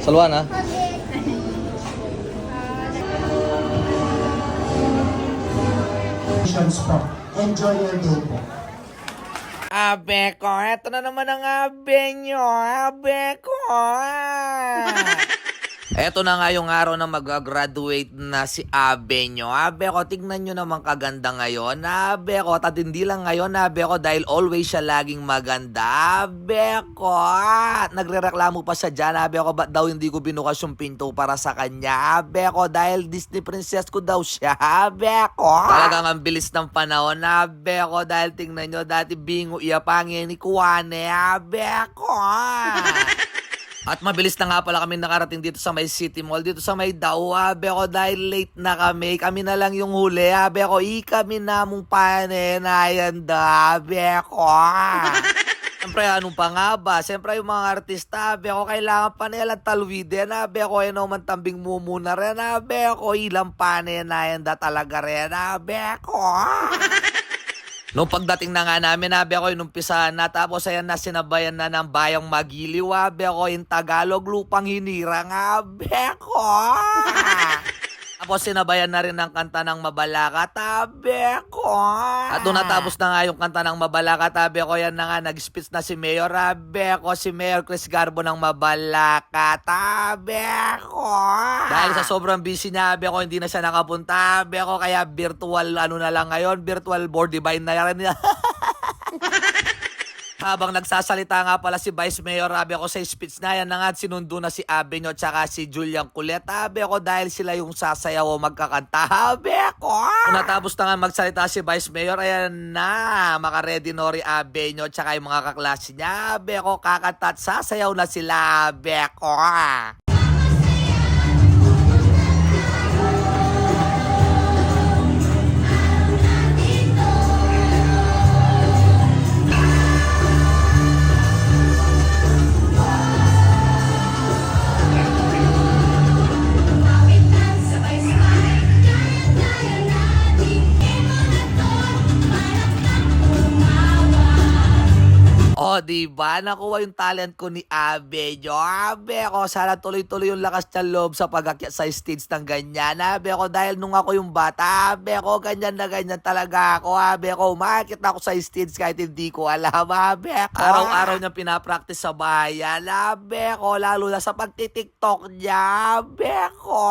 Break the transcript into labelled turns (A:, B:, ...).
A: Salwa na.
B: Po. Enjoy your day po.
C: Abe ko, eto na naman ang abe nyo, abe ko. Eto na nga yung araw na mag-graduate na si abe nyo. Abe ko, tignan nyo naman kaganda ngayon. Abe ko, at hindi lang ngayon, abe ko, dahil always siya laging maganda. Abe ko, nagre-reklamo pa siya dyan. Abe ko, ba't daw hindi ko binukas yung pinto para sa kanya? Abe ko, dahil Disney princess ko daw siya. Abe ko. Talagang ang bilis ng panahon. Abe ko, dahil tingnan nyo, dati bingo iyapangin ni Kuwane. Abe ko. At mabilis na nga pala kami nakarating dito sa may City Mall, dito sa may Dao, abe ko, dahil late na kami. Kami na lang yung huli, abe ko, kami na mong panenayan da, abe ko. Siyempre, anong pa nga ba? Siyempre, yung mga artista, abe ko, kailangan pa nilang talwidin, abe ko, man tambing mumuna rin, abe ko, ilang panenayan da talaga rin, abe ko. Nung pagdating na nga namin, abe ko, inumpisahan na, tapos ayan na, sinabayan na ng bayang Magiliw, abe ko, in Tagalog, lupang hinirang, abe ko. Tapos sinabayan na rin ng kanta ng Mabalakat, abe ko. At nung natapos na nga yung kanta ng Mabalakat, abe ko, yan na nga, nag-speech na si Mayor, abe ko, si Mayor Chris Garbo ng Mabalakat, abe ko. Dahil sa sobrang busy niya, abe ko, hindi na siya nakapunta, abe ko, kaya virtual, ano na lang ngayon, virtual board divine na yan. Habang nagsasalita nga pala si Vice Mayor, abe ko, sa speech na yan na nga, sinundo na si Abe nyo tsaka si Julian Kulet, abe ko, dahil sila yung sasayaw o magkakanta, abe ko. Kung natapos na nga magsalita si Vice Mayor, ayan na, makaredy nori abe nyo tsaka yung mga kaklase niya, abe ko, kakanta at sasayaw na sila, abe ko. O, diba? Nakuha yung talent ko ni Abe nyo. Abe ko, sana tuloy-tuloy yung lakas ng loob sa pag-akyat sa stage ng ganyan. Abe ko, dahil nung ako yung bata, abe ko, ganyan na ganyan talaga ako. Abe ko, umakit ako sa stage kahit hindi ko alam. Abe ko. Araw-araw niyang pinapractice sa bayan. Abe ko, lalo na sa pagtitiktok niya. Abe ko.